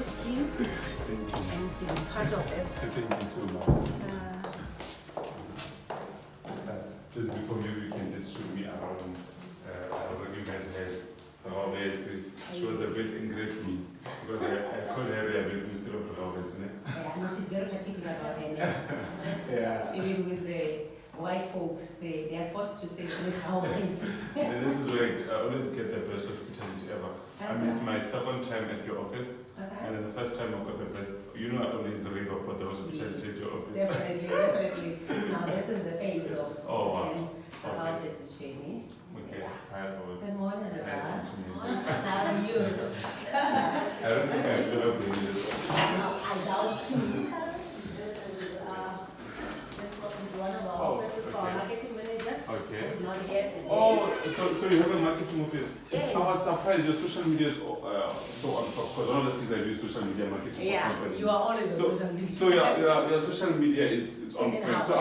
host you and to be part of this. Thank you so much. Just before we can just show me around, I already met her. She was a bit angry at me because I called her Rebet instead of Robert. Yeah, no, she's very particular about her name. Yeah. Even with the white folks, they are forced to say Robert. And this is like, I always get the best hospitality ever. I mean, it's my second time at your office. Okay. And then the first time I got the best, you know, I always rave about the hospitality at your office. Definitely. Now, this is the face of Okay. it's a training. Okay. Hi, Robert. Good morning, Nice to meet you. How are you? I don't think I've ever been this. No, I doubt this is one of our offices for our marketing manager. Okay. Who's not here today. Oh, so you have a marketing office? Yes. I was surprised your social media is so on top because one of the things I do is social media marketing for companies. You are always So- on social media. So your social media it's on in point. our So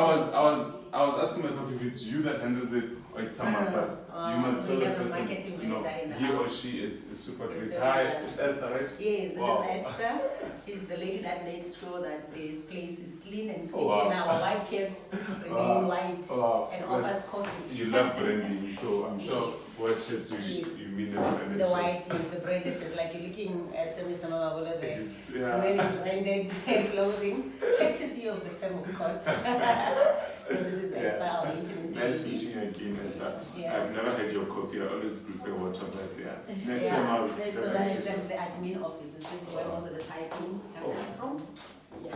I was asking myself if it's you that handles it or it's someone, but you must tell we the have a person, marketing you know, manager in the he or house. she is super It's great. the- Hi, it's Esther, right? Yes, this Wow. is Esther. She's the lady that makes sure that this place is clean and sweet Oh, wow. and our white shirts remain white Wow. and Yes. offers coffee. You love branding, so I'm sure Yes. what shirts Yes. you mean the branded The shirts. white is the branded shirts, like you're looking at Mr. Mamabolo there. It's- So yeah. wearing branded clothing, courtesy of the firm, of course. So this is Esther, our maintenance Nice lady. meeting you again, Esther. Yeah. I've never had your coffee. I always prefer water, but yeah. Next Yeah. time I'll. So that is the admin office. This is where most of the typing happens from. Yeah.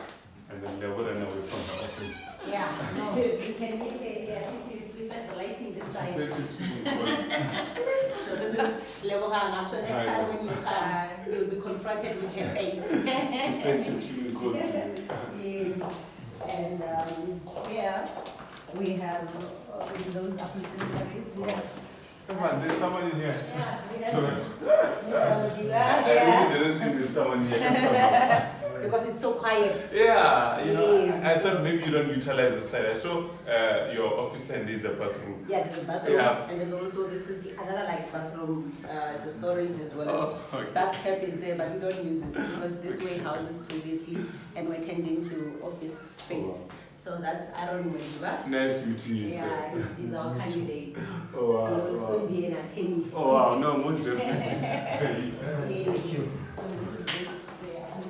And then they wouldn't away from the office. Yeah, no, you can meet her here. I think she prefers the lighting this She side. said she's feeling good. So this is Lehlohonolo. I'm sure next Hi. time when you come, you'll be confronted with her face. She said she's feeling good. Yes. And here we have those opportunities. We have, Come on, there's someone in here. yeah, we have Sorry. Mr. Mdhuli. I Yeah. really didn't think there's someone here. Because it's so quiet. Yeah, you know, Yes. I thought maybe you don't utilize the side. I saw your office and there's a bathroom. Yeah, there's a bathroom, Yeah. and there's also this is another like bathroom. It's a storage as well as Oh, okay. bathtub is there, but we don't use it because this way houses previously, and we're turned into office space. So that's Aaron Mwejiba. Nice meeting you, sir. Yeah, he's our candidate. Oh, wow. He will wow. soon be an attorney. Oh, wow. No, most definitely. Yeah. So this is the areas.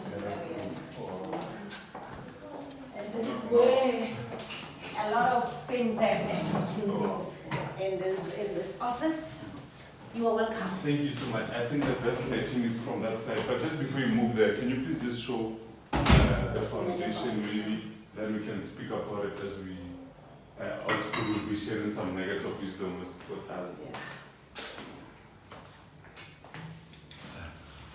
And this is where a lot of things happen in this office. You are welcome. Thank you so much. I think the best lighting is from that side. But just before you move there, can you please just show the foundation maybe? Then we can speak about it as we also will be sharing some nuggets of wisdom with us. Yeah.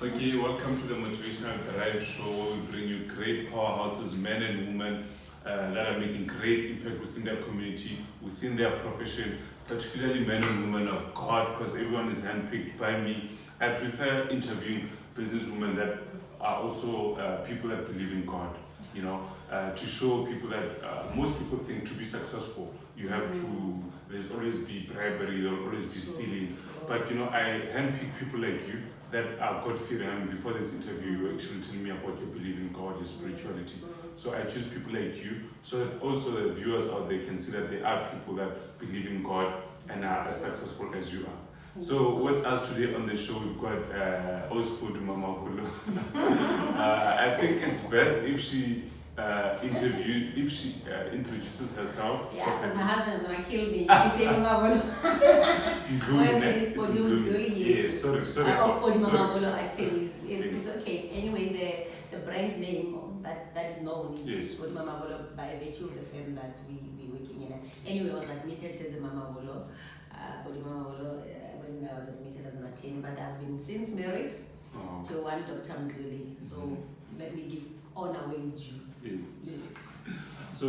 Okay, welcome to the Motivational Drive Show, where we bring you great powerhouses, men and women that are making great impact within their community, within their profession, particularly men and women of God, because everyone is handpicked by me. I prefer interviewing businesswomen that are also people that believe in God, you know, to show people that most people think to be successful, you have to, there's always be bribery, there'll always be stealing. But, you know, I handpick people like you that are God-fearing. I mean, before this interview, you were actually telling me about your belief in God, your spirituality. So I choose people like you, so that also the viewers out there can see that there are people that believe in God and are as successful as you are. So with us today on the show, we've got Podu Mamabolo. I think it's best if she introduces herself. Yeah, because my husband is gonna kill me. He say Mamabolo. When it is Podu Mdhuli, yes. Sorry. Of Podu Sorry. Mamabolo, actually, it's okay. Anyway, the brand name that is known is Yes. Podu Mamabolo by virtue of the firm that we working in. Anyway, I was admitted as a Mamabolo, Podu Mamabolo, when I was admitted as an attorney, but I've been since married to one Dr. Mdhuli. So let me give honor where is due. Yes. So,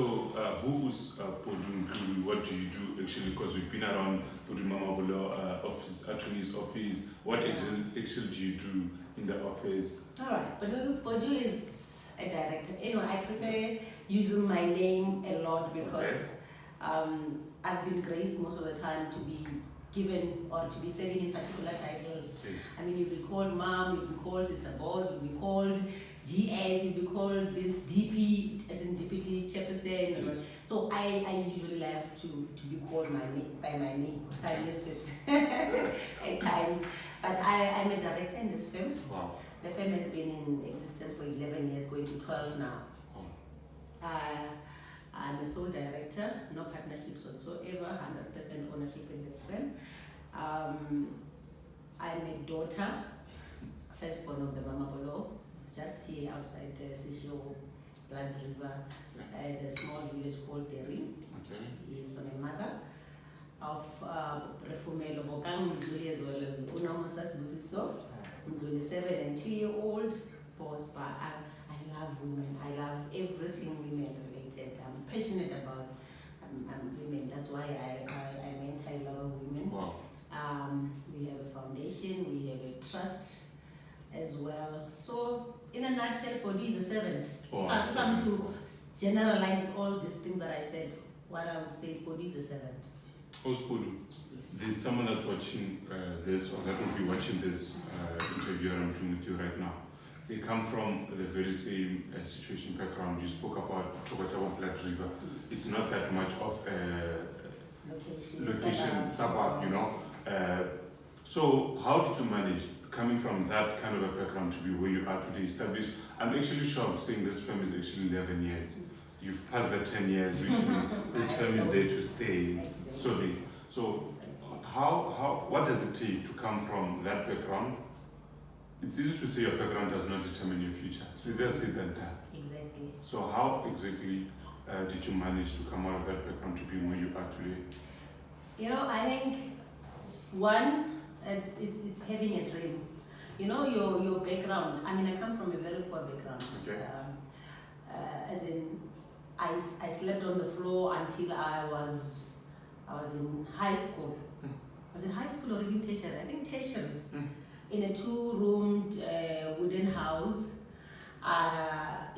who is Podu Mdhuli? What do you do actually? Because we've been around Podu Mamabolo office, attorney's office. What actually do you do in the office? All right. Podu is a director. I prefer using my name a lot because I've been graced most of the time to be given or to be serving in particular titles Yes. I mean, you'll be called mom, you'll be called sister boss, you'll be called GS, you'll be called this DP, as in deputy chairperson. Yes. So I usually like to be called by my name, because I miss it at times. But I'm a director in this firm. Wow. The firm has been in existence for 11 years, going to 12 now. I'm a sole director, no partnerships whatsoever, 100% ownership in this firm. I'm a daughter, firstborn of the Mamabolo, just here outside Sisho, Blood River, at a small village called Deri. Okay. Yes, I'm a mother of Refumelo Bokang Mdhuli, as well as Unamusas Busiso, Mdhuli, 7 and 2-year-old. Boss, but I love women. I love everything women related. I'm passionate about women. That's why I mentor a lot of women. Wow. We have a foundation, we have a trust as well. So, in a nutshell, Podu is a servant. Oh, If I'm to generalize all these things that I said, what I would say, Podu is a servant. Host Podu, there's someone that's watching this, or that will be watching this interview I'm doing with you right now. They come from the very same situation background. You spoke about Chokotabo Blood River. It's not that much of a location, suburb, you know. So how did you manage, coming from that kind of a background, to be where you are today, established? I'm actually shocked saying this firm is actually 11 years. You've passed the 10 years, which means this firm is there to stay. It's so big. So what does it take to come from that background? It's easy to say your background does not determine your future. It's easier said than done. Exactly. So how exactly did you manage to come out of that background to be where you are today? You know, I think one, it's having a dream. You know, your background. I mean, I come from a very poor background. Okay. As in, I slept on the floor until I was in high school. Was it high school or even tertiary? I think tertiary. In a 2-roomed wooden house.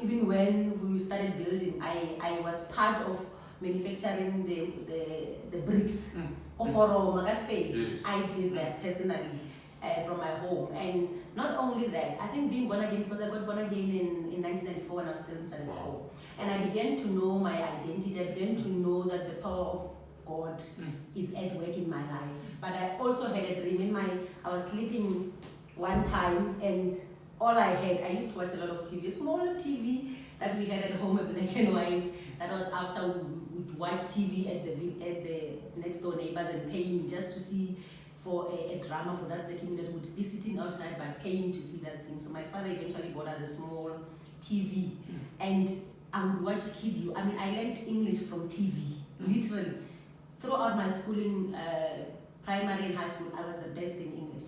Even when we started building, I was part of manufacturing the bricks. Yes. I did that personally from my home. And not only that, I think being born again, because I got born again in 1994 when I was still in 74. Wow. And I began to know my identity. I began to know that the power of God is at work in my life. But I also had a dream. I was sleeping one time, and all I had, I used to watch a lot of TV, a small TV that we had at home, a black and white. That was after we would watch TV at the next door neighbors and paying just to see for a drama for that 30 minutes. We'd be sitting outside but paying to see that thing. So my father eventually bought us a small TV, and I would watch Kid You. I mean, I learned English from TV, literally. Throughout my schooling, primary and high school, I was the best in English.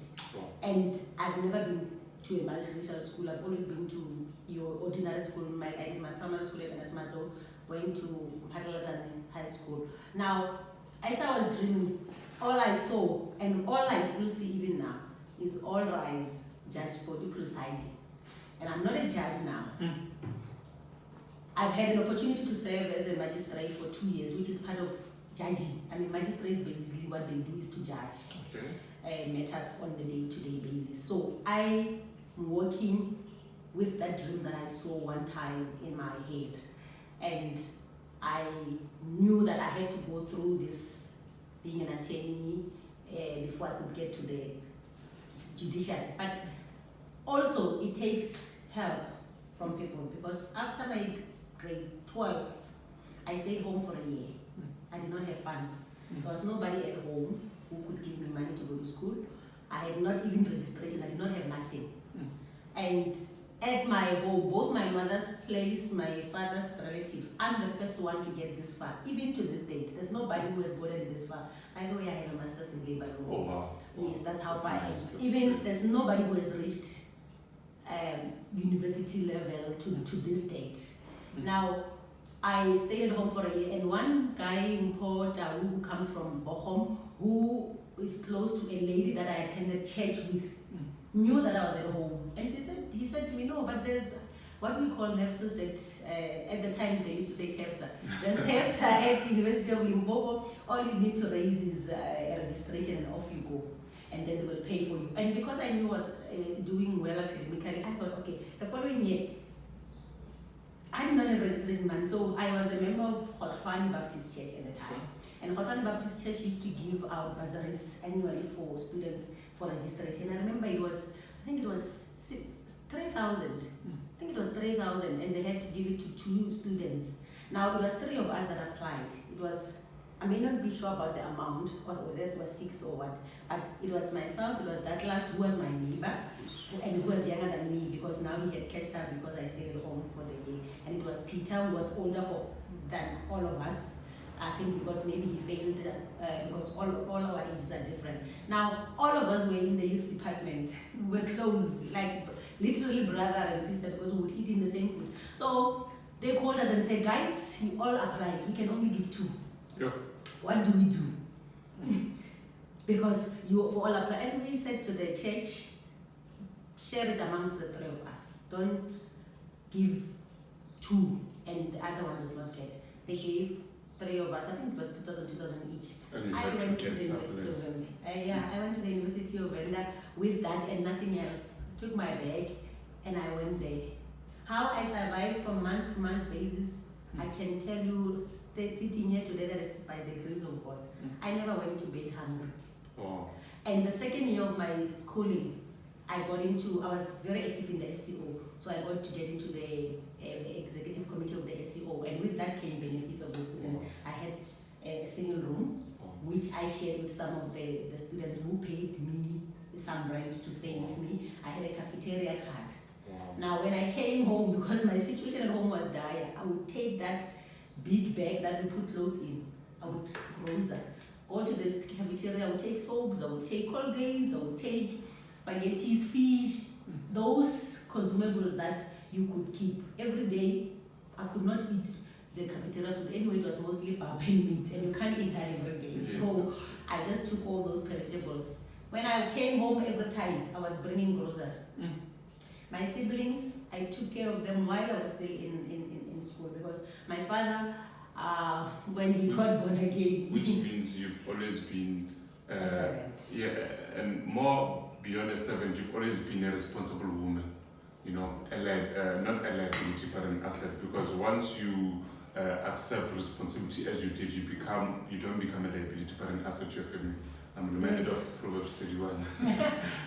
And I've never been to a multiracial school. I've always been to your ordinary school. I did my primary school at Nasmato, went to Patalatan High School. Now, as I was dreaming, all I saw, and all I still see even now, is All Rise, Judge Podu presiding. And I'm not a judge now. I've had an opportunity to serve as a magistrate for 2 years, which is part of judging. I mean, magistrates basically what they do is to judge matters on the day-to-day basis. So I'm working with that dream that I saw one time in my head, and I knew that I had to go through this, being an attorney, before I could get to the judiciary. But also it takes help from people, because after my grade 12, I stayed home for a year. I did not have funds. There was nobody at home who could give me money to go to school. I had not even registration. I did not have nothing. And at my home, both my mother's place, my father's relatives, I'm the first one to get this far. Even to this date, there's nobody who has gotten this far. By the way, I have a master's in labor law. Oh wow. Yes, that's how That's far I am. nice. Even there's nobody who has reached university level to this date. Now, I stayed at home for a year, and one guy in Port who comes from Bochum, who is close to a lady that I attended church with, knew that I was at home. And he said to me, no, but there's what we call NEFSA at the time they used to say TEFSA. There's TEFSA at the University of Limpopo. All you need to raise is a registration and off you go. And then they will pay for you. And because I knew was doing well academically, I thought, okay, the following year, I did not have registration money, so I was a member of Khotwane Baptist Church at the time. And Khotwane Baptist Church used to give out bursaries annually for students for registration. I remember I think it was 3,000. I think it was 3,000, and they had to give it to 2 students. Now, it was 3 of us that applied. It was, I may not be sure about the amount, or whether it was 6 or what, but it was myself, it was Douglas, who was my neighbor, and who was younger than me, because now he had catched up because I stayed at home for the year. And it was Peter, who was older than all of us. I think because maybe he failed, because all our ages are different. Now, all of us were in the youth department. We were close, like literally brother and sister, because we would eat in the same food. So they called us and said, guys, you all applied, we can only give 2. Yeah. What do we do? Because you for all apply. And we said to the church, share it amongst the 3 of us. Don't give 2 and the other one does not get. They gave 3 of us, I think it was 2,000 each. And I went to the University of Venda. I went to the University of Venda with that and nothing else. Took my bag and I went there. How I survived from month to month basis, I can tell you, sitting here today, that is by the grace of God. I never went to bed hungry. Wow. And the second year of my schooling, I was very active in the SEO, so I got to get into the executive committee of the SEO, and with that came benefits of the students. I had a single room, which I shared with some of the students who paid me some rent to stay with me. I had a cafeteria card. Wow. Now, when I came home, because my situation at home was dire, I would take that big bag that we put clothes in. I would go to the cafeteria, I would take soaps, I would take Colgates, I would take spaghettis, fish, those consumables that you could keep. Every day, I could not eat the cafeteria food. Anyway, it was mostly pap and meat, and you can't eat that every day. Yeah. So I just took all those perishables. When I came home every time, I was bringing grocery. My siblings, I took care of them while I was still in school, because my father, when he got born again. Which means you've always been a servant. Yeah, and more beyond a servant, you've always been a responsible woman. You know, not a liability but an asset, because once you accept responsibility as you did, you don't become a liability but an asset to your family. I'm reminded of Proverbs 31.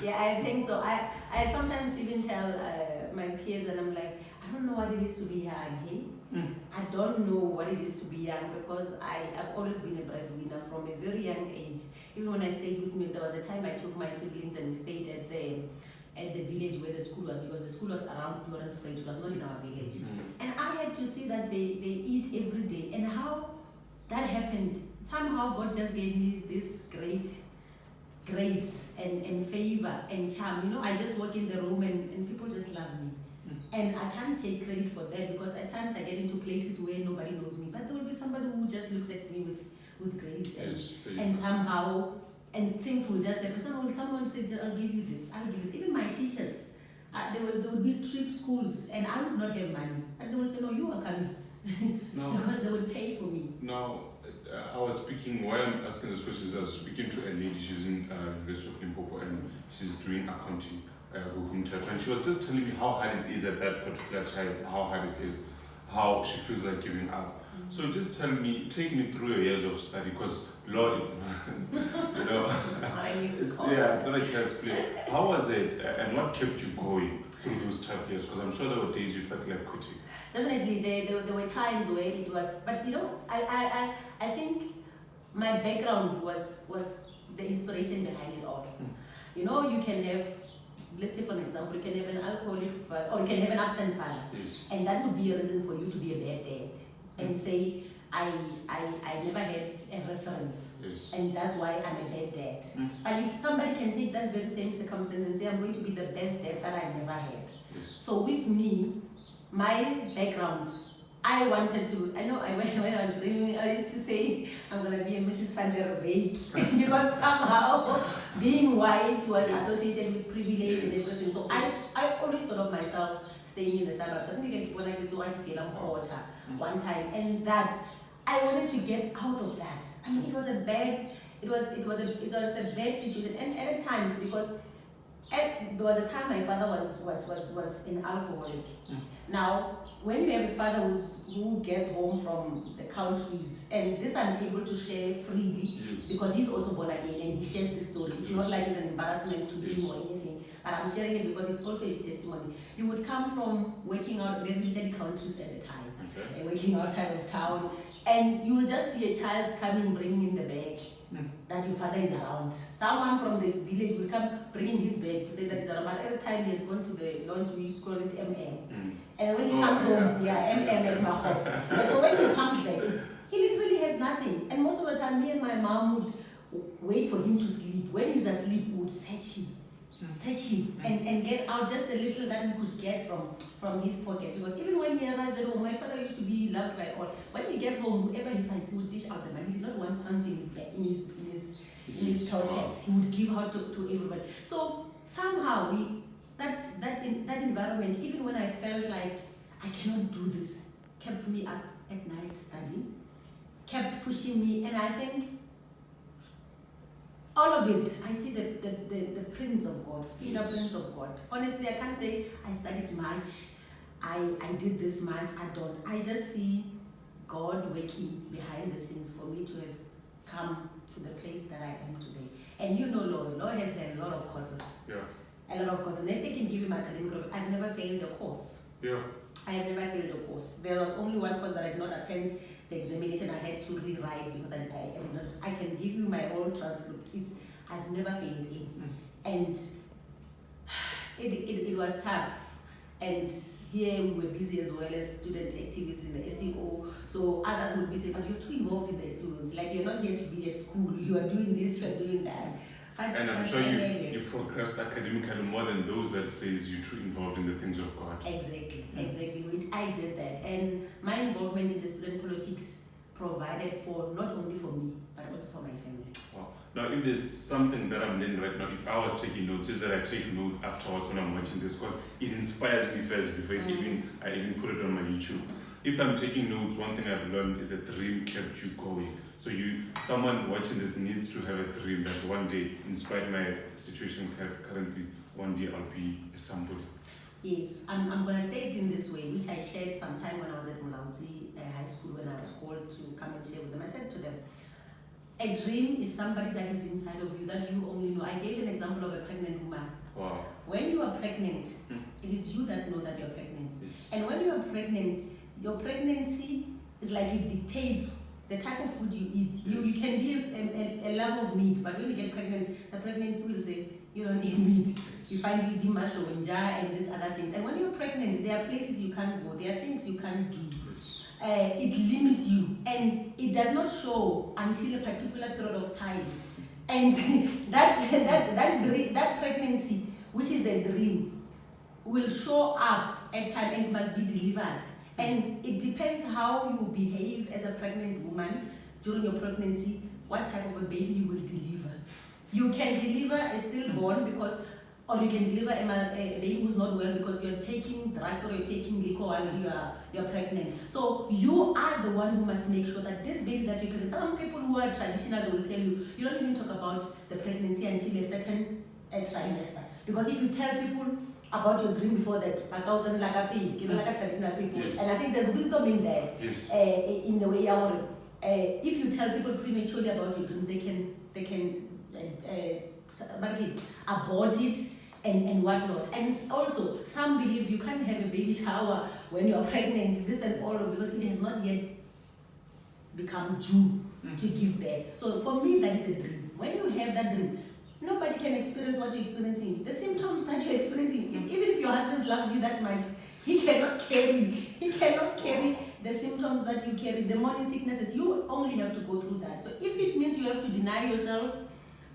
Yeah, I think so. I sometimes even tell my peers, and I'm like, I don't know what it is to be young, hey? I don't know what it is to be young, because I've always been a breadwinner from a very young age. Even when I stayed with me, there was a time I took my siblings and we stayed at the village where the school was, because the school was around Durance Street, it was not in our village. And I had to see that they eat every day, and how that happened. Somehow God just gave me this great grace and favor and charm. You know, I just walk in the room and people just love me. And I can't take credit for that, because at times I get into places where nobody knows me, but there will be somebody who just looks at me with grace and somehow, and things will just happen. Someone said, I'll give you this, I'll give you. Even my teachers, they would be trip schools and I would not have money. And they would say, no, you are coming. No. Because they would pay for me. Now, I was speaking, while I'm asking this question, I was speaking to a lady, she's in University of Limpopo, and she's doing accounting, and she was just telling me how hard it is at that particular time, how hard it is, how she feels like giving up. So just take me through your years of study, because law, it's you know, it's not a child's play. How was it, and what kept you going through those tough years? Because I'm sure there were days you felt like quitting. Definitely, there were times where it was, but you know, I think my background was the inspiration behind it all. You know, you can have, let's say for an example, you can have an alcoholic father, or you can have an absent father, yes. And that would be a reason for you to be a bad dad, and say, I never had a reference, yes. And that's why I'm a bad dad. But if somebody can take that very same circumstance and say, I'm going to be the best dad that I never had. Yes. So with me, my background, I wanted to, when I was dreaming, I used to say, I'm going to be a Mrs. van der Weyck, because somehow being white was associated with privilege and everything. So I always thought of myself staying in the suburbs. I think when I get to white feel I'm quarter one time, and that I wanted to get out of that. It was a bad situation, and at times, because And there was a time my father was an alcoholic. Now, when you have a father who gets home from the countries, and this I'm able to share freely because he's also born again and he shares the story. It's not like it's an embarrassment to him or anything, but I'm sharing it because it's also his testimony. He would come from working out, they're usually countries at the time, and working outside of town, and you will just see a child coming, bringing in the bag. That your father is around. Someone from the village will come bringing his bag to say that he's around. But at the time he has gone to the launch, we used to call it MM. And when he comes home, MM at Mahof. So when he comes back, he literally has nothing. And most of the time, me and my mom would wait for him to sleep. When he's asleep, we would search him and get out just a little that we could get from his pocket. Because even when he arrives at home, my father used to be loved by all. When he gets home, whoever he finds, he would dish out the money. He did not want funds in his pockets. He would give out to everybody. So somehow that environment, even when I felt like I cannot do this, kept me up at night studying, kept pushing me, and I think all of it, I see the prints of God, fingerprints of God. Honestly, I can't say I studied much, I did this much, I just see God working behind the scenes for me to have come to the place that I am today. And you know law has a lot of courses. A lot of courses. And if they can give you my academic growth, I've never failed a course. I have never failed a course. There was only one course that I did not attend the examination. I had to rewrite because I can give you my own transcript. I've never failed in. And it was tough. And here we were busy as well as student activities in the SEO. So others would be saying, but you're too involved in the SEO. It's like you're not here to be at school. You are doing this, you're doing that. And I'm sure you progressed academically more than those that says you're too involved in the things of God. Exactly. I did that. And my involvement in the student politics provided for not only for me, but also for my family. Wow. Now, if there's something that I'm learning right now, if I was taking notes, is that I take notes afterwards when I'm watching this, because it inspires me first before I even put it on my YouTube. If I'm taking notes, one thing I've learned is a dream kept you going. So someone watching this needs to have a dream that one day, in spite of my situation currently, one day I'll be somebody. Yes, I'm going to say it in this way, which I shared sometime when I was at Mulauti High School, when I was called to come and share with them. I said to them, a dream is somebody that is inside of you that you only know. I gave an example of a pregnant woman. Wow. When you are pregnant, it is you that know that you're pregnant. Yes. And when you are pregnant, your pregnancy is like it dictates the type of food you eat. You can be a love of meat, but when you get pregnant, the pregnancy will say, you don't eat meat. You find you eating masho and these other things. And when you're pregnant, there are places you can't go. There are things you can't do. It limits you, and it does not show until a particular period of time. And that pregnancy, which is a dream, will show up at time and it must be delivered. And it depends how you behave as a pregnant woman during your pregnancy, what type of a baby you will deliver. You can deliver a stillborn or you can deliver a baby who's not well because you're taking drugs or you're taking liquor while you're pregnant. So you are the one who must make sure that this baby that you carry. Some people who are traditional will tell you, you don't even talk about the pregnancy until a certain trimester. Because if you tell people about your dream before that, like traditional people, and I think there's wisdom in that. In the way if you tell people prematurely about your dream, they can abort it and whatnot. And also, some believe you can't have a baby shower when you're pregnant, this and all, because it has not yet become due to give birth. So for me, that is a dream. When you have that dream, nobody can experience what you're experiencing. The symptoms that you're experiencing, even if your husband loves you that much, he cannot carry the symptoms that you carry, the morning sicknesses. You only have to go through that. So if it means you have to deny yourself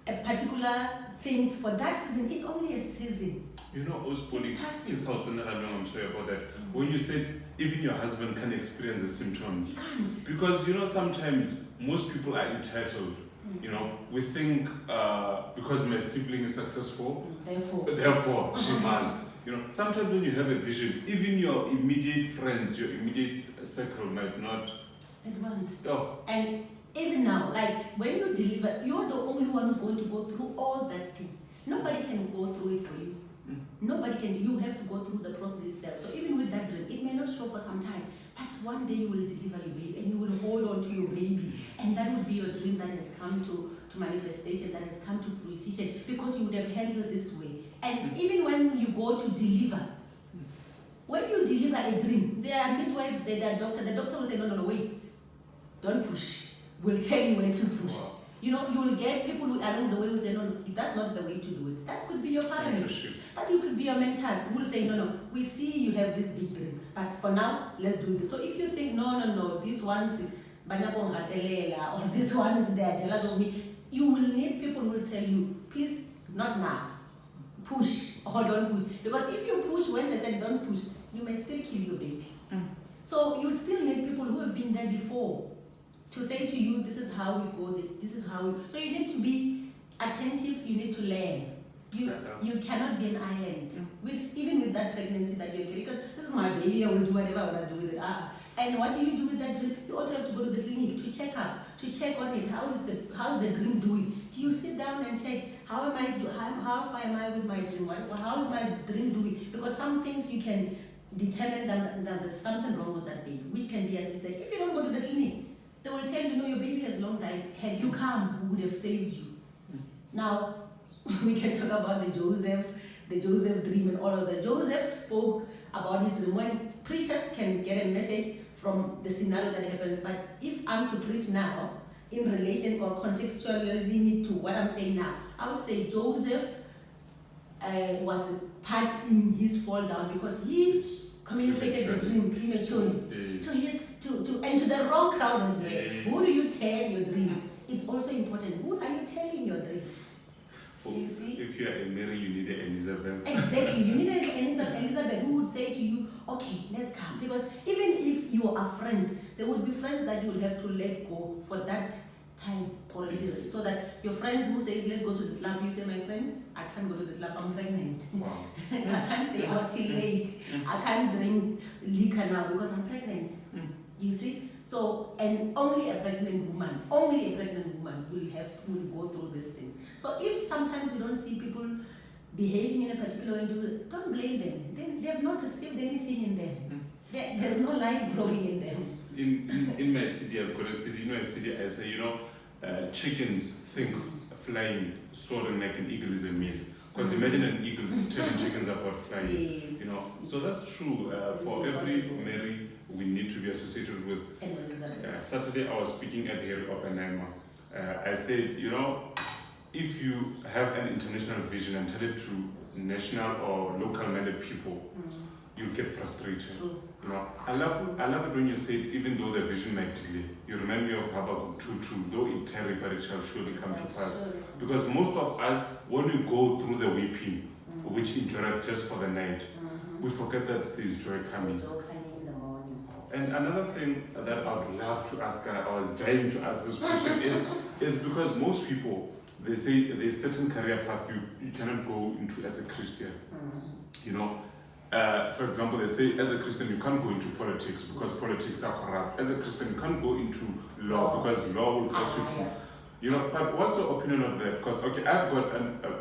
a particular things for that season, it's only a season. You know, Ospoli, I'm sorry about that. When you said even your husband can experience the symptoms, because sometimes most people are entitled. We think because my sibling is successful, therefore she must. Sometimes when you have a vision, even your immediate friends, your immediate circle might not. It won't. Oh. And even now, when you deliver, you're the only one who's going to go through all that thing. Nobody can go through it for you. nobody can. You have to go through the process itself. So even with that dream, it may not show for some time, but one day you will deliver your baby and you will hold on to your baby, and that would be your dream that has come to manifestation, that has come to fruition, because you would have handled this way. And even when you go to deliver, when you deliver a dream, there are midwives, there are doctors. The doctor will say, no, wait, don't push. We'll tell you when to push. Wow. You know, you will get people who along the way who say, no, that's not the way to do it. That could be your parents. That you could be your mentors who will say, no, we see you have this big dream, but for now, let's do this. So if you think, no, these ones, or these ones, they are jealous of me, you will need people who will tell you, please, not now. Push or don't push. Because if you push when they said don't push, you may still kill your baby. So you still need people who have been there before to say to you, this is how we go, this is how we... So you need to be attentive, you need to learn. You cannot be an island. Even with that pregnancy that you're getting, because this is my baby, I will do whatever I want to do with it. And what do you do with that dream? You also have to go to the clinic to checkups, to check on it. How's the dream doing? Do you sit down and check, how far am I with my dream? How is my dream doing? Because some things you can determine that there's something wrong with that baby, which can be assisted. If you don't go to the clinic, they will tell you, no, your baby has long died. Had you come, we would have saved you. Now, we can talk about the Joseph dream and all of that. Joseph spoke about his dream. When preachers can get a message from the scenario that happens, but if I'm to preach now in relation or contextualizing it to what I'm saying now, I would say Joseph was part in his fall down because he communicated the dream prematurely and to the wrong crowd as well. Who do you tell your dream? It's also important. Who are you telling your dream? You see? If you are a Mary, you need an Elizabeth. Exactly. You need an Elizabeth who would say to you, okay, let's come. Because even if you are friends, there would be friends that you will have to let go for that time already. Yes. So that your friends who says, let's go to the club, you say, my friend, I can't go to the club, I'm pregnant. Wow. I can't stay out till late. I can't drink liquor now because I'm pregnant. You see? So, and only a pregnant woman will go through these things. So if sometimes you don't see people behaving in a particular way, don't blame them. They have not received anything in them. There's no life growing in them. In my city, I've got a city, I say, chickens think flying, soaring like an eagle is a myth. Because imagine an eagle telling chickens about flying. Yes. So that's true. For every Mary, we need to be associated with. Saturday, I was speaking at Harry Oppenheimer. I said, if you have an international vision and tell it to national or local-minded people, you'll get frustrated. True. I love it when you say, even though the vision might delay, you remind me of Habakkuk 2:2, though it tarry, but it shall surely come to pass. Because most of us, when we go through the weeping, which endureth just for the night, we forget that there is joy coming. And another thing that I would love to ask, I was dying to ask this question, is because most people, they say there's certain career path you cannot go into as a Christian. For example, they say as a Christian you can't go into politics because politics are corrupt. As a Christian you can't go into law because law will force you to. But what's your opinion of that? Because I've got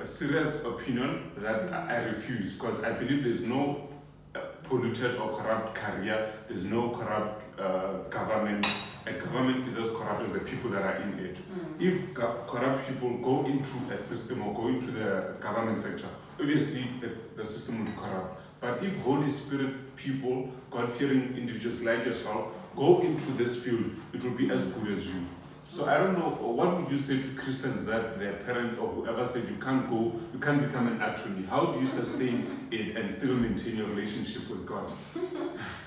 a serious opinion that I refuse because I believe there's no polluted or corrupt career. There's no corrupt government. A government is as corrupt as the people that are in it. If corrupt people go into a system or go into the government sector, obviously the system will be corrupt. But if Holy Spirit people, God-fearing individuals like yourself, go into this field, it will be as good as you. So I don't know, what would you say to Christians that their parents or whoever said you can't become an attorney? How do you sustain it and still maintain your relationship with God?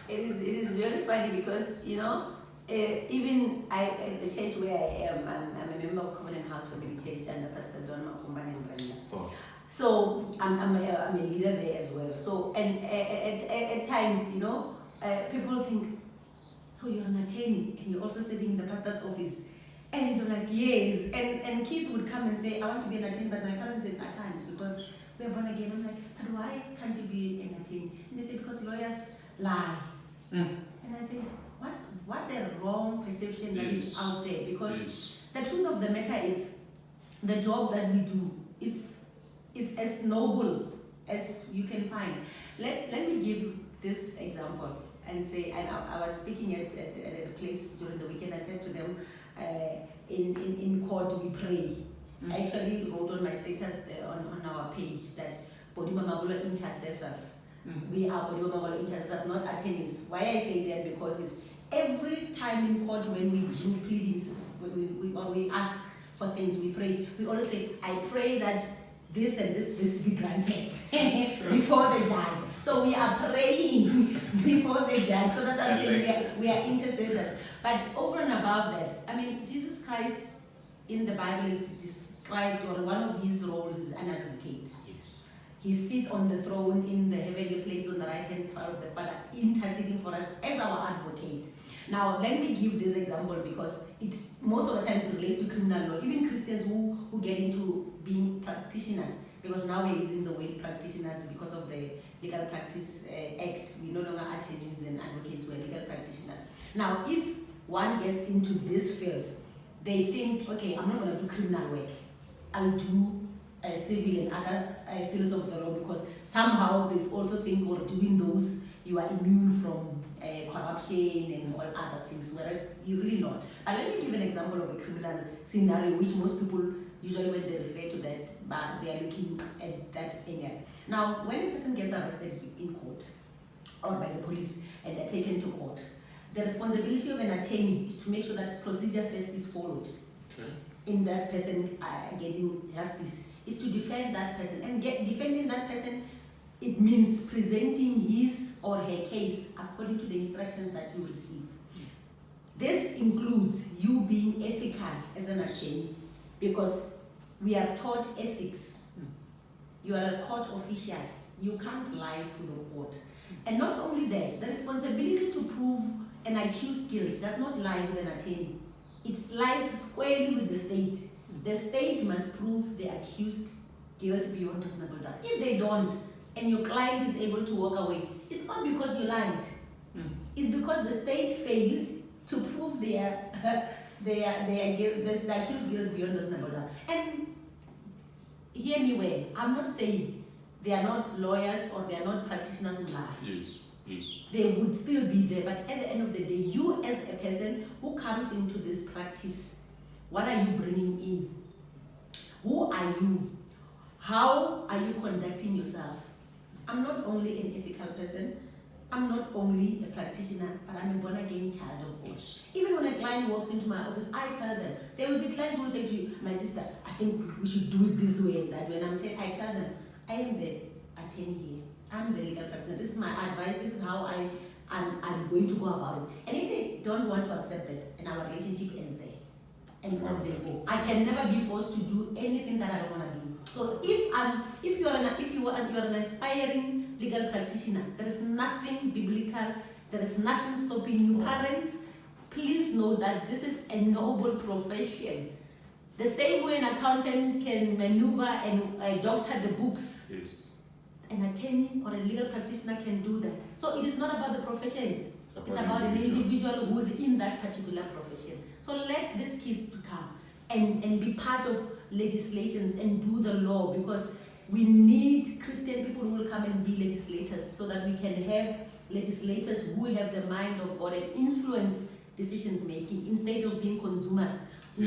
It is very funny because, even at the church where I am, I'm a member of Covenant House Family Church under Pastor John Makumbane and Brenda. Oh. So I'm a leader there as well. So and at times, people think, so you're an attorney and you're also sitting in the pastor's office, and you're like, yes. And kids would come and say, I want to be an attorney, but my parents says I can't because we're born again. I'm like, but why can't you be an attorney? And they say because lawyers lie. And I say, what a wrong perception that is out there, because the truth of the matter is the job that we do is as noble as you can find. Let me give this example and say, and I was speaking at a place during the weekend. I said to them, in court we pray. I actually wrote on my status on our page that Podu Mamabolo intercessors. We are Podu Mamabolo intercessors, not attorneys. Why I say that? Because it's every time in court when we do pleadings, we ask for things, we pray. We always say, I pray that this and this be granted before the judge. So we are praying before the judge. So that's what I'm saying, we are intercessors. But over and above that, I mean, Jesus Christ in the Bible is described, or one of his roles is an advocate. Yes. He sits on the throne in the heavenly place on the right hand side of the Father, interceding for us as our advocate. Now, let me give this example because most of the time it relates to criminal law. Even Christians who get into being practitioners, because now we're using the word practitioners because of the Legal Practice Act. We no longer attorneys and advocates, we're legal practitioners. Now, if one gets into this field, they think, okay, I'm not going to do criminal work. I'll do civil and other fields of the law, because somehow there's also think or doing those, you are immune from corruption and all other things, whereas you're really not. And let me give an example of a criminal scenario, which most people usually when they refer to that, but they are looking at that angle. Now, when a person gets arrested in court or by the police and they're taken to court, the responsibility of an attorney is to make sure that procedure first is followed. Okay. In that person getting justice, is to defend that person. And defending that person, it means presenting his or her case according to the instructions that you receive. This includes you being ethical as an attorney, because we are taught ethics. You are a court official. You can't lie to the court. And not only that, the responsibility to prove an accused guilt does not lie with an attorney. It lies squarely with the state. The state must prove the accused guilt beyond reasonable doubt. If they don't, and your client is able to walk away, it's not because you lied. It's because the state failed to prove their guilt, the accused guilt beyond reasonable doubt. And hear me well, I'm not saying they are not lawyers or they are not practitioners who lie. Yes, yes. They would still be there, but at the end of the day, you as a person who comes into this practice, what are you bringing in? Who are you? How are you conducting yourself? I'm not only an ethical person, I'm not only a practitioner, but I'm a born-again child of God. Yes. Even when a client walks into my office, I tell them, there will be clients who will say to you, my sister, I think we should do it this way and that way. And I tell them, I am the attorney here. I'm the legal practitioner. This is my advice. This is how I'm going to go about it. And if they don't want to accept that, and our relationship ends there, and off they go. I can never be forced to do anything that I don't want to do. So if you are an aspiring legal practitioner, there is nothing biblical. There is nothing stopping you. Parents, please know that this is a noble profession. The same way an accountant can maneuver and doctor the books. Yes. An attorney or a legal practitioner can do that. So it is not about the profession. It's about an individual who is in that particular profession. So let these kids come and be part of legislations and do the law, because we need Christian people who will come and be legislators, so that we can have legislators who have the mind of God and influence decisions making instead of being consumers. We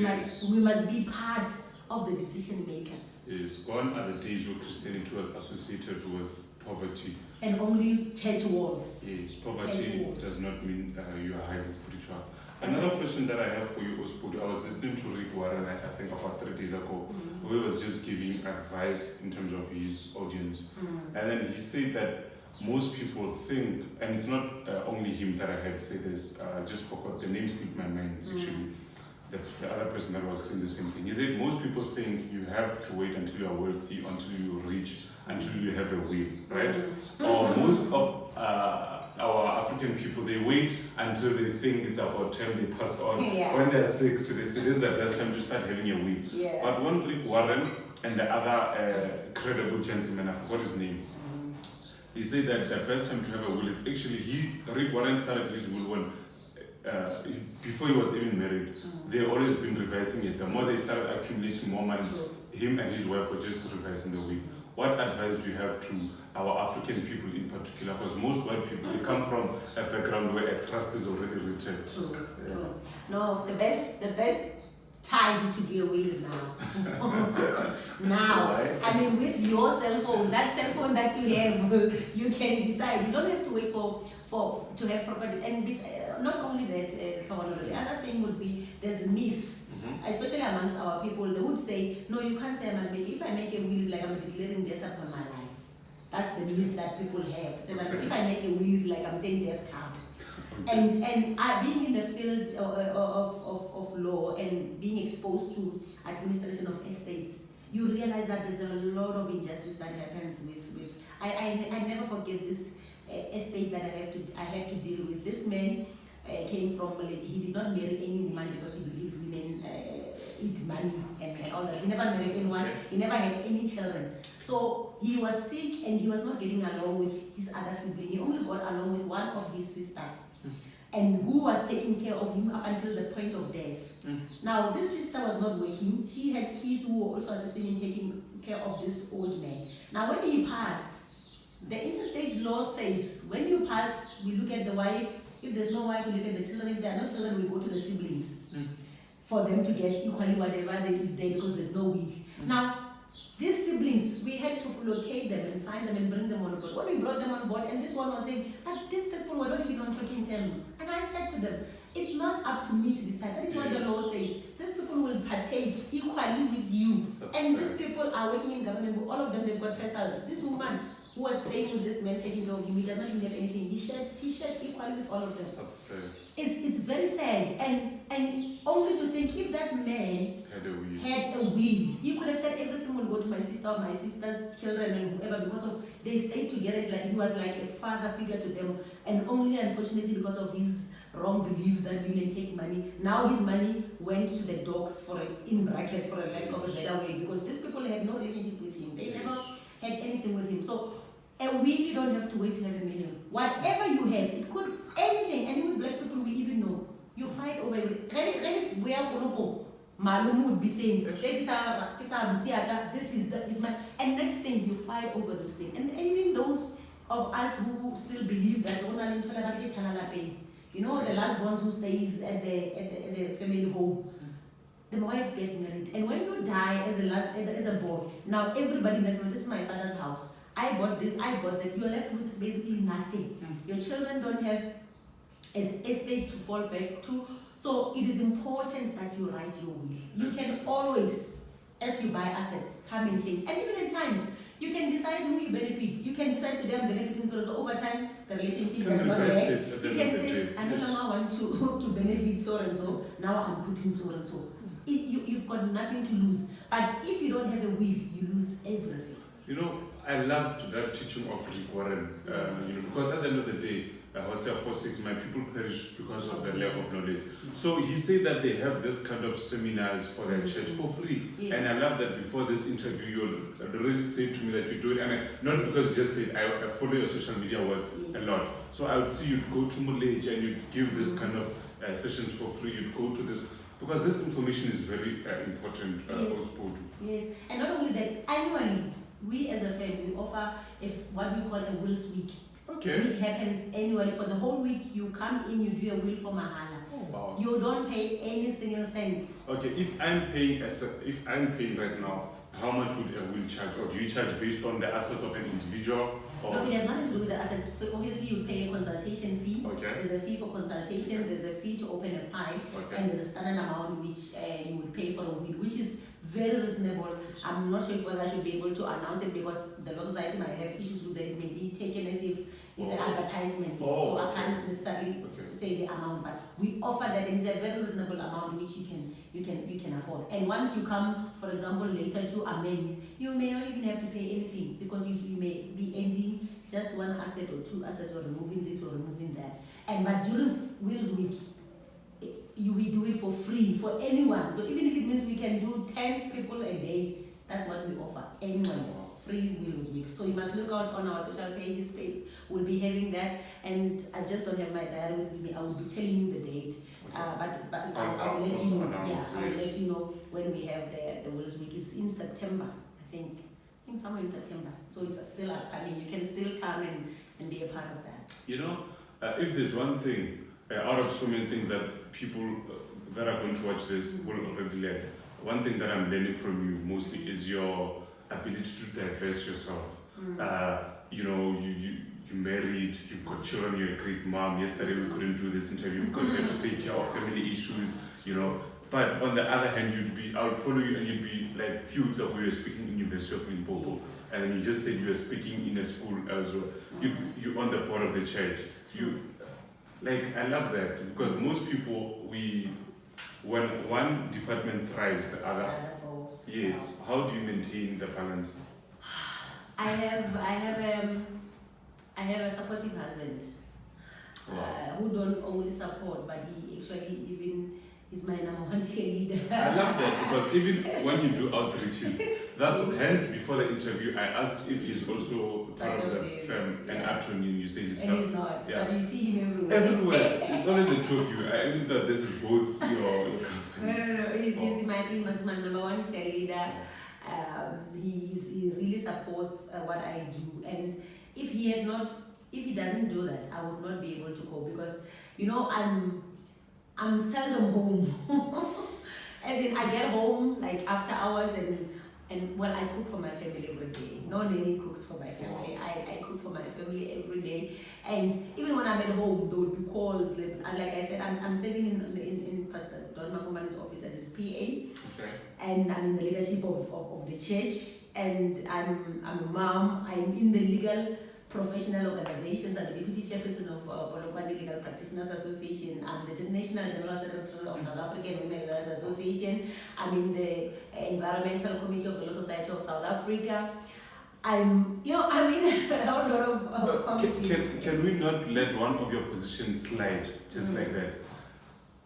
must be part of the decision makers. Yes, gone are the days where Christianity was associated with poverty. And only church walls. Yes, poverty does not mean you are highly spiritual. Another question that I have for you, Podu, I was listening to Rick Warren, I think about 3 days ago, who was just giving advice in terms of his audience. And then he said that most people think, and it's not only him that I had say this, just forgot, the name slipped my mind actually. The other person that was saying the same thing. He said most people think you have to wait until you are wealthy, until you are rich, until you have a will, right? Or most of our African people, they wait until they think it's about time they pass on. When they're 60, they say this is the best time to start having a will. But one Rick Warren and the other credible gentleman, I forgot his name, he said that the best time to have a will is actually, Rick Warren started his will when before he was even married. They've always been reversing it. The more they started accumulating more money, him and his wife were just reversing the will. what advice do you have to our African people in particular? Because most white people, they come from a background where a trust is already written. True. No, the best time to do a will is now. Now. Why? I mean, with your cell phone, that cell phone that you have, you can decide. You don't have to wait to have property. And this, not only that, the other thing would be there's a myth. Especially amongst our people, they would say, no, you can't say I must make. If I make a will, it's like I'm declaring death upon my life. That's the myth that people have. So that if I make a will, it's like I'm saying death card. And I, being in the field of law and being exposed to administration of estates, you realize that there's a lot of injustice that happens with I never forget this estate that I had to deal with. This man came from Malaysia. He did not marry any woman because he believed women eat money and all that. He never married anyone. He never had any children. So he was sick and he was not getting along with his other sibling. He only got along with one of his sisters, and who was taking care of him up until the point of death. Now, this sister was not working. She had kids who were also assisting in taking care of this old man. Now, when he passed, the interstate law says when you pass, we look at the wife. If there's no wife, we look at the children. If there are no children, we go to the siblings for them to get equally whatever is there because there's no will. Now, these siblings, we had to locate them and find them and bring them on board. When we brought them on board, and this one was saying, but these people were not even on talking terms. And I said to them, it's not up to me to decide. That is what the law says. These people will partake equally with you. These people are working in government, but all of them, they've got pesos. This woman who was staying with this man, taking care of him, he does not even have anything. She shared equally with all of them. That's fair. It's very sad. And only to think if that man had a will, he could have said everything will go to my sister or my sister's children and whoever, because of they stayed together. It's like he was like a father figure to them, and only unfortunately because of his wrong beliefs that women take money. Now his money went to the dogs for in brackets for a lack of a better way, because these people had no relationship with him. They never had anything with him. So a will, you don't have to wait to have a million. Whatever you have, it could anything. And with black people, we even know you fight over it. Malum would be saying, this is my, and next thing you fight over those things. And even those of us who still believe that you know, the last ones who stays at the family home, the wives get married. And when you die as a boy, now everybody in the family, this is my father's house. I bought this, I bought that. You're left with basically nothing. Your children don't have an estate to fall back to. So it is important that you write your will. You can always, as you buy assets, come and change. And even at times, you can decide who you benefit. You can decide today I'm benefiting, so over time the relationship does not work. You can say, I no longer want to benefit so and so, now I'm putting so and so. You've got nothing to lose. But if you don't have a will, you lose everything. You know, I loved that teaching of Rick Warren, because at the end of the day, Hosea 4:6, my people perish because of the lack of knowledge. So he said that they have this kind of seminars for their church for free. Yes. And I love that before this interview, you already said to me that you do it. And not because you just said, I follow your social media work a lot. So I would see you'd go to Muleji and you'd give this kind of sessions for free. You'd go to this. Because this information is very important. Yes. And not only that, annually, we as a family, we offer what we call a wills week. Okay. Which happens annually. For the whole week, you come in, you do a will for Mahala. Oh, wow. You don't pay any single cent. Okay, if I'm paying right now, how much would a will charge? Or do you charge based on the assets of an individual? Or? No, it has nothing to do with the assets. Obviously, you pay a consultation fee. Okay. There's a fee for consultation, there's a fee to open a file, and there's a standard amount which you would pay for a will, which is very reasonable. I'm not sure if whether I should be able to announce it because the Law Society might have issues with that. It may be taken as if it's an advertisement. So I can't necessarily say the amount, but we offer that, and it's a very reasonable amount which you can afford. And once you come, for example, later to amend, you may not even have to pay anything because you may be ending just one asset or two assets or removing this or removing that. But during Wills Week, we do it for free for anyone. So even if it means we can do 10 people a day, that's what we offer. Anyone, free Wills Week. So you must look out on our social pages. We'll be having that. And I just don't have my diary with me. I will be telling you the date. But I will let you know. Yeah, I will let you know when we have the Wills Week. It's in September, I think. think somewhere in September. So it's still upcoming. You can still come and be a part of that. You know, if there's one thing, out of so many things that people that are going to watch this will already learn, one thing that I'm learning from you mostly is your ability to diverse yourself. You know, you married, you've got children, you're a great mom. Yesterday we couldn't do this interview because you had to take care of family issues, you know. But on the other hand, I would follow you and you'd be like, few weeks ago you were speaking in University of Limpopo, Yes. and then you just said you were speaking in a school as well. You're on the board of the church. I love that, because most people, when one department thrives, the other falls. yes. How do you maintain the balance? I have a supportive husband who don't only support, but he actually even is my number one cheerleader. I love that, because even when you do outreaches, that's hence before the interview I asked if he's also part of the firm, and Anthony, you say he's and he's not, yeah. but you see him everywhere. Everywhere. It's always the two of you. I mean that this is both your company. No. He's my number one cheerleader. He really supports what I do, and if he doesn't do that, I would not be able to cope, because I'm seldom home. As in, I get home like after hours, and well, I cook for my family every day. No nanny cooks for my family. I cook for my family every day, and even when I'm at home, there would be calls. Like I said, I'm serving in Pastor Don Makomani's office as his PA, Okay. and I'm in the leadership of the church, and I'm a mom. I'm in the legal professional organizations. I'm the deputy chairperson of Polokwane Legal Practitioners Association. I'm the National General Secretary of South African Women Lawyers Association. I'm in the Environmental Committee of the Law Society of South Africa. I'm in a whole lot of committees. Can we not let one of your positions slide just like that?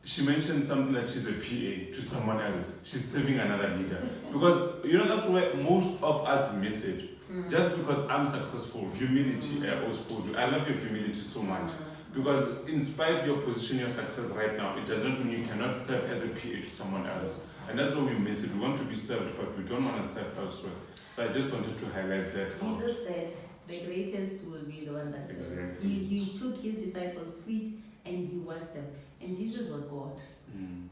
She mentioned something that she's a PA to someone else. She's serving another leader. Because, that's where most of us miss it. Just because I'm successful, humility, I love your humility so much. Because in spite of your position, your success right now, it does not mean you cannot serve as a PA to someone else. And that's why we miss it. We want to be served, but we don't want to serve elsewhere. So I just wanted to highlight that. Jesus said, the greatest will be the one that serves. Exactly. He took his disciples' feet and he washed them. And Jesus was God.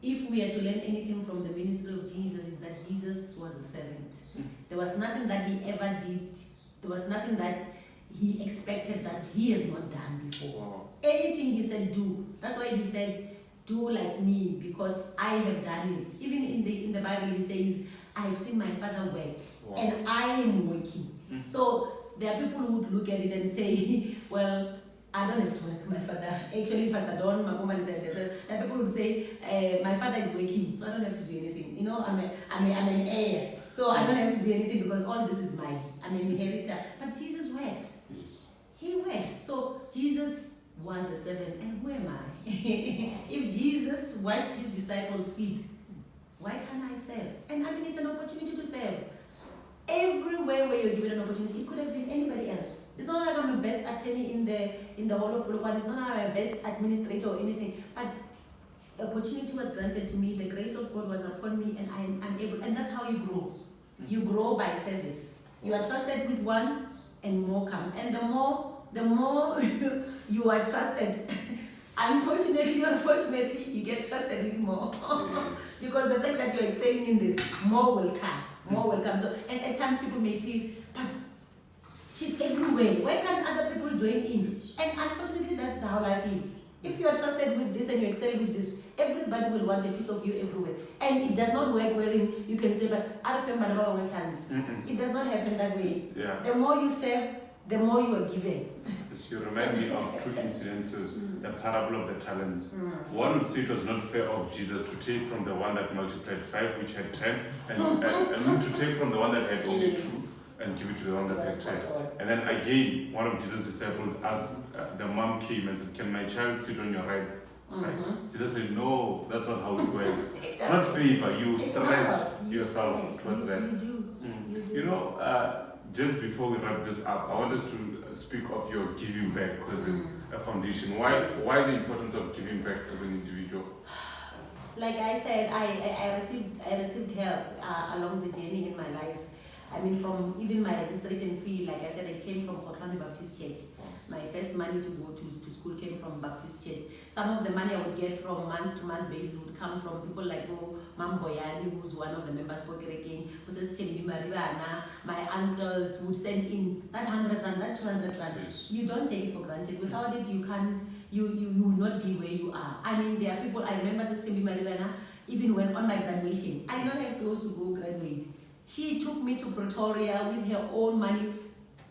If we are to learn anything from the ministry of Jesus, is that Jesus was a servant. There was nothing that he ever did. There was nothing that he expected that he has not done before. Wow. Anything he said, do. That's why he said, do like me, because I have done it. Even in the Bible, he says, I have seen my Father work, and I am working. So there are people who would look at it and say, well, I don't have to work, my father. Actually, Pastor Don Makomani said this. And people would say, my father is working, so I don't have to do anything. I'm an heir, so I don't have to do anything because all this is mine. I'm an inheritor. But Jesus worked. Yes. He worked. So Jesus was a servant, and who am I? If Jesus washed his disciples' feet, why can't I serve? And it's an opportunity to serve. Everywhere where you're given an opportunity, it could have been anybody else. It's not like I'm the best attorney in the whole of Polokwane. It's not like I'm the best administrator or anything. But opportunity was granted to me. The grace of God was upon me, and I'm able. And that's how you grow. You grow by service. You are trusted with one, and more comes. And the more you are trusted, unfortunately or fortunately, you get trusted with more. Yes. Because the fact that you're excelling in this, more will come. More will come. So, and at times people may feel, but she's everywhere. Why can't other people join in? And unfortunately, that's how life is. If you are trusted with this and you excel with this, everybody will want a piece of you everywhere. And it does not work wherein you can say, but I don't have a chance. It does not happen that way. Yeah. The more you serve, the more you are given. Yes, you remind me of two incidences, the parable of the talents. One would say it was not fair of Jesus to take from the one that multiplied 5, which had 10, and to take from the one that had only 2 and give it to the one that had 10. And then again, one of Jesus' disciples asked, the mom came and said, can my child sit on your right side? Jesus said, no, that's not how it works. It's not favor, you stretch yourself towards that. You do. Just before we wrap this up, I want us to speak of your giving back, because it's a foundation. Why the importance of giving back as an individual? Like I said, I received help along the journey in my life. I mean, from even my registration fee, like I said, it came from Kotlani Baptist Church. My first money to go to school came from Baptist Church. Some of the money I would get from month to month basis would come from people like Mam Boyani, who's one of the members for Kereking, who says, my uncles would send in that 100 rand, that 200 rand. Yes. You don't take it for granted. Without it, you can't, you will not be where you are. I mean, there are people, I remember Sister Maribana, even when on my graduation, I did not have clothes to go graduate. She took me to Pretoria with her own money,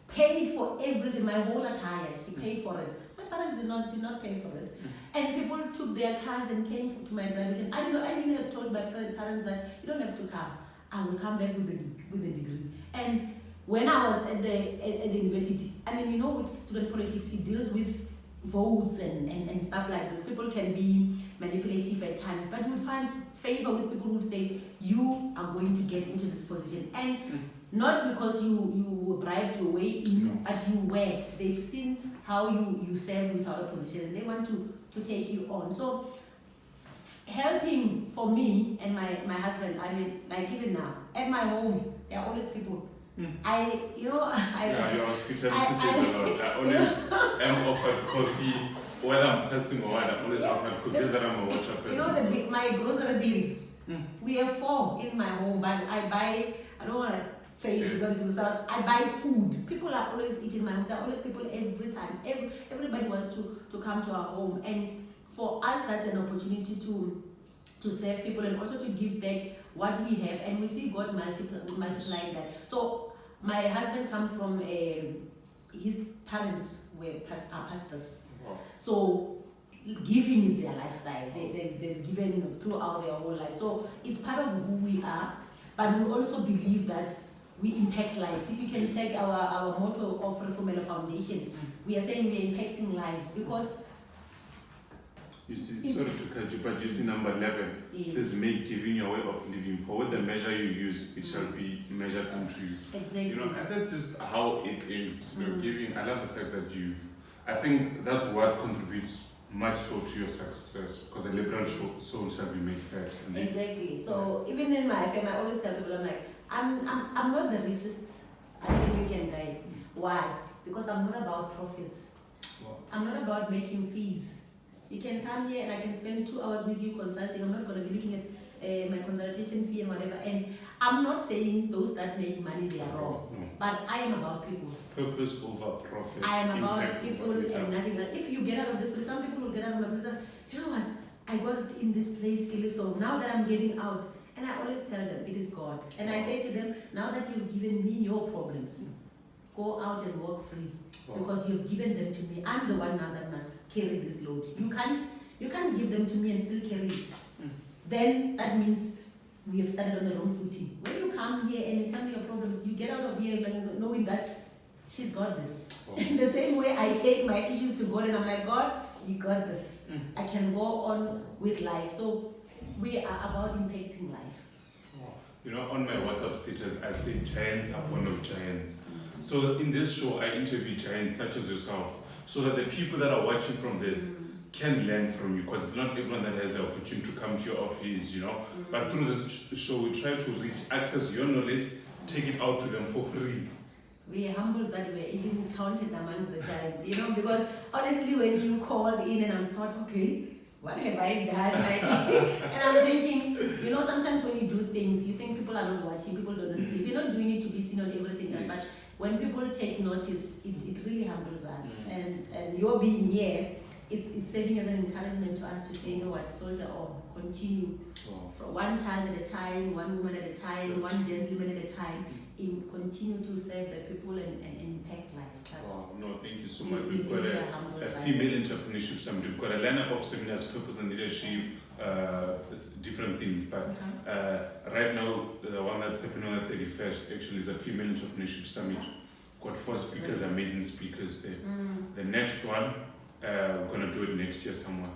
paid for everything, my whole attire. She paid for it. My parents did not pay for it. And people took their cars and came to my graduation. I even had told my parents that you don't have to come. I will come back with a degree. And when I was at the university, I mean, you know, with student politics, it deals with votes and stuff like this. People can be manipulative at times, but you would find favor with people who would say, you are going to get into this position. And not because you were bribed your way in, but you worked. They've seen how you serve without a position, and they want to take you on. So helping for me and my husband, I mean, like even now, at my home, there are always people. Your hospitality says a lot. I always am offered coffee, whether I'm passing or what, I'm always offered cookies that I'm a water person. You know, my grocery bill, we have 4 in my home, but I buy, I don't want to say it because it will sound, I buy food. People are always eating my home. There are always people every time. Everybody wants to come to our home. And for us, that's an opportunity to serve people and also to give back what we have. And we see God multiplying that. So my husband comes from, his parents are pastors. Wow. So giving is their lifestyle. They've given throughout their whole life. So it's part of who we are. But we also believe that we impact lives. If you can check our motto of Lehlohonolo Foundation, we are saying we are impacting lives because you see, sorry to cut you, but you see number 11, it says make giving your way of living. For what the measure you use, it shall be measured unto you. Exactly. You know, and that's just how it is. You know, giving, I love the fact that I think that's what contributes much so to your success, because a liberal soul shall be made fat. Exactly. So even in my family, I always tell people, I'm like, I'm not the richest I think you can guide. Why? Because I'm not about profit. Wow. I'm not about making fees. You can come here and I can spend 2 hours with you consulting. I'm not going to be looking at my consultation fee and whatever. And I'm not saying those that make money, they are wrong. No. But I am about people. Purpose over profit. I am about people and nothing else. If you get out of this place, some people will get out of my place and, you know what, I got in this place, so now that I'm getting out, and I always tell them, it is God. And I say to them, now that you've given me your problems, go out and walk free. Because you've given them to me. I'm the one now that must carry this load. You can't give them to me and still carry it. Then that means we have started on the wrong footing. When you come here and you tell me your problems, you get out of here knowing that she's got this. In the same way I take my issues to God and I'm like, God, you got this. I can go on with life. So we are about impacting lives. You know, on my WhatsApp status, I say giants are born of giants. So in this show, I interview giants such as yourself, so that the people that are watching from this can learn from you, because it's not everyone that has the opportunity to come to your office, you know. But through this show, we try to access your knowledge, take it out to them for free. We are humbled that we're even counted amongst the giants, you know, because honestly, when you called in and I thought, okay, what have I done? Like, and I'm thinking, you know, sometimes when you do things, you think people are not watching, people don't see. We're not doing it to be seen on everything else, but when people take notice, it really humbles us. And your being here, it's serving as an encouragement to us to say, you know what, soldier on, continue. From one child at a time, one woman at a time, one gentleman at a time, continue to serve the people and impact lives. No, thank you so much. We've got a female entrepreneurship summit. We've got a lineup of seminars, purpose and leadership, different things. But right now, the one that's happening on the 31st actually is a female entrepreneurship summit. Got 4 speakers, amazing speakers there. The next one, we're going to do it next year somewhere.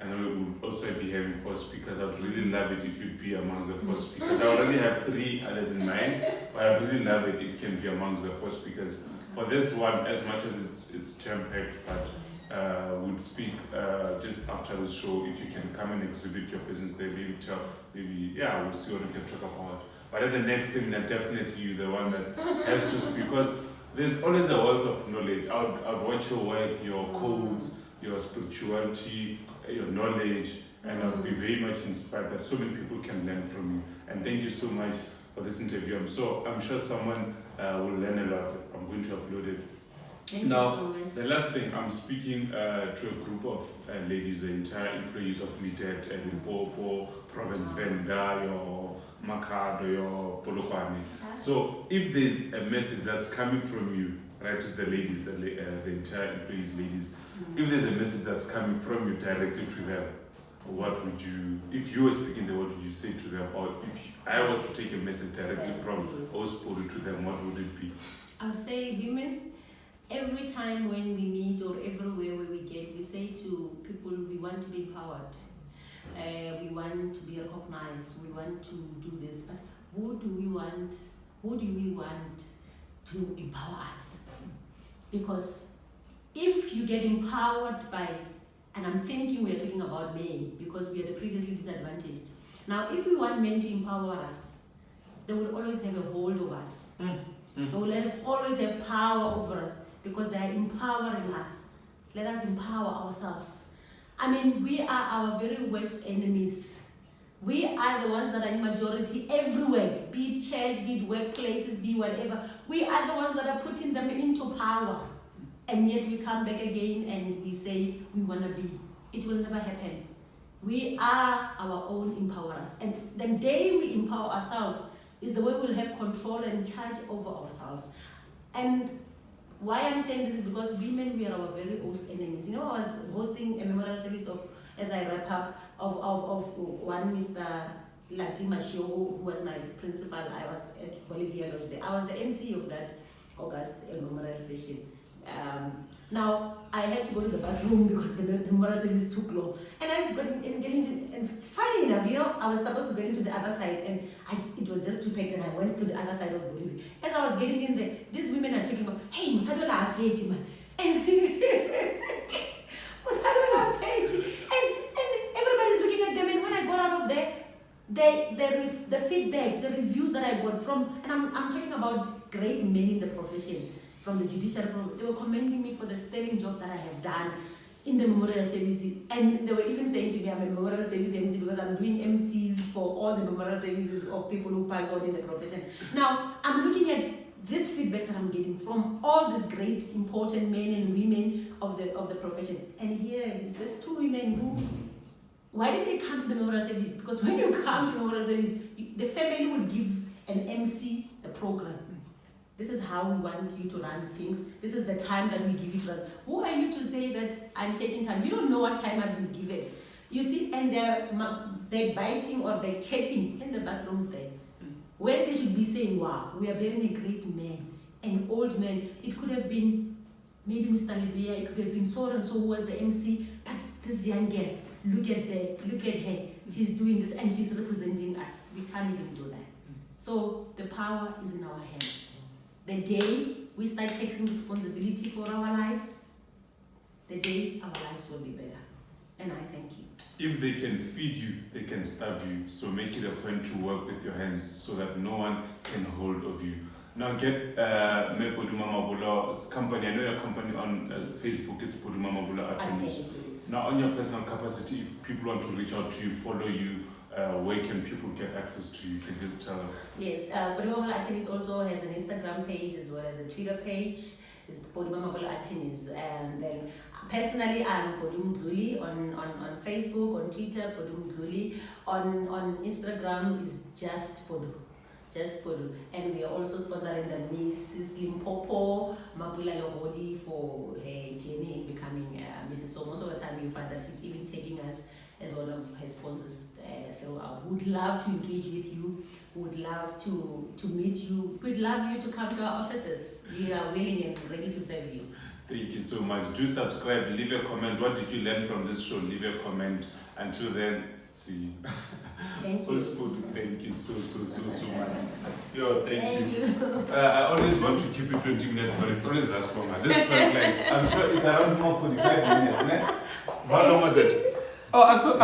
And we will also be having 4 speakers. I'd really love it if you'd be amongst the 4 speakers. I already have 3 others in mind, but I'd really love it if you can be amongst the 4 speakers. For this one, as much as it's jam-packed, but we'll speak just after the show. If you can come and exhibit your business there, we'll see what we can talk about. But at the next seminar, definitely you're the one that has to speak, because there's always a wealth of knowledge. I would watch your work, your codes, your spirituality, your knowledge, and I would be very much inspired that so many people can learn from you. And thank you so much for this interview. I'm sure someone will learn a lot. I'm going to upload it. Thank you so much. The last thing, I'm speaking to a group of ladies, the entire employees of Limited, Limpopo, Province Venda, your Makado, your Polokwane. So if there's a message that's coming from you, right, to the ladies, the entire employees, ladies, if there's a message that's coming from you directly to them, what would you, if you were speaking there, what would you say to them? Or if I was to take a message directly from Podu to them, what would it be? I would say women, every time when we meet or everywhere where we get, we say to people, we want to be empowered. We want to be recognized. We want to do this. But who do we want to empower us? Because if you get empowered by, and I'm thinking we're talking about men because we are the previously disadvantaged. Now, if we want men to empower us, they will always have a hold of us. They will always have power over us because they are empowering us. Let us empower ourselves. I mean, we are our very worst enemies. We are the ones that are in majority everywhere, be it church, be it workplaces, be whatever. We are the ones that are putting them into power. And yet we come back again and we say we want to be. It will never happen. We are our own empowerers. And the day we empower ourselves is the way we'll have control and charge over ourselves. And why I'm saying this is because women, we are our very worst enemies. You know, I was hosting a memorial service of, as I wrap up, of one Mr. Latima Shio, who was my principal. I was at Bolivia Lodge there. I was the MC of that August memorial session. Now, I had to go to the bathroom because the memorial service took long. And I was getting to, and it's funny enough, you know, I was supposed to get into the other side and it was just too packed and I went to the other side of Bolivia. As I was getting in there, these women are talking about, hey, Musadola Afeti, man. And Musadola Afeti. And everybody's looking at them, and when I got out of there, the feedback, the reviews that I got from, and I'm talking about great men in the profession, from the judiciary, they were commending me for the sterling job that I have done in the memorial service. And they were even saying to me, I'm a memorial service MC because I'm doing MCs for all the memorial services of people who pass on in the profession. Now, I'm looking at this feedback that I'm getting from all these great, important men and women of the profession. And here, it's just two women who, why did they come to the memorial service? Because when you come to memorial service, the family will give an MC a program. This is how we want you to run things. This is the time that we give you to run. Who are you to say that I'm taking time? You don't know what time I've been given. You see, and they're biting or they're chatting in the bathrooms there. When they should be saying, wow, we are bearing a great man, an old man. It could have been maybe Mr. Libya, it could have been so and so who was the MC, but this young girl, look at her. She's doing this and she's representing us. We can't even do that. So the power is in our hands. The day we start taking responsibility for our lives, the day our lives will be better. And I thank you. If they can feed you, they can starve you. So make it a point to work with your hands so that no one can hold of you. Now get Podu Mamabolo's company. I know your company on Facebook, it's Podu Mamabolo Attorneys. Now on your personal capacity, if people want to reach out to you, follow you, where can people get access to you? Can you just tell them? Yes, Podu Mamabolo Attorneys also has an Instagram page as well as a Twitter page. It's Podu Mamabolo Attorneys. And then personally, I'm Podu Mdhuli on Facebook, on Twitter, Podu Mdhuli. On Instagram is just Podu. And we are also sponsoring the Mrs. Limpopo Mabula Lohodi for her journey in becoming Mrs. So most of the time you find that she's even taking us as one of her sponsors throughout. Would love to engage with you. Would love to meet you. We'd love you to come to our offices. We are willing and ready to serve you. Thank you so much. Do subscribe, leave a comment. What did you learn from this show? Leave a comment. Until then, see you. Thank you. Thank you so much. Yo, thank you. I always want to keep it 20 minutes, but it always lasts longer. This felt like, I'm sure it's around more 45 minutes. How long was it? Oh, I saw.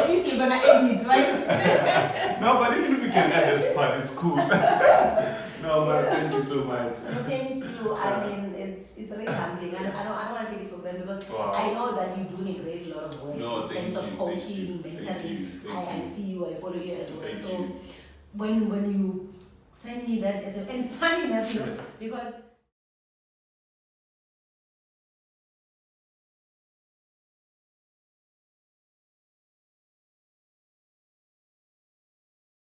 at least you're gonna edit, right? No, but even if you can add this part, it's cool. No, but thank you so much. No, thank you. I mean, it's really humbling. I don't want to take it for granted because Wow. I know that you're doing a great lot of work No, in thank terms of you, coaching, thank mentoring. you. I see you, I follow you as well. Thank So you. when you send me that, and funny enough, because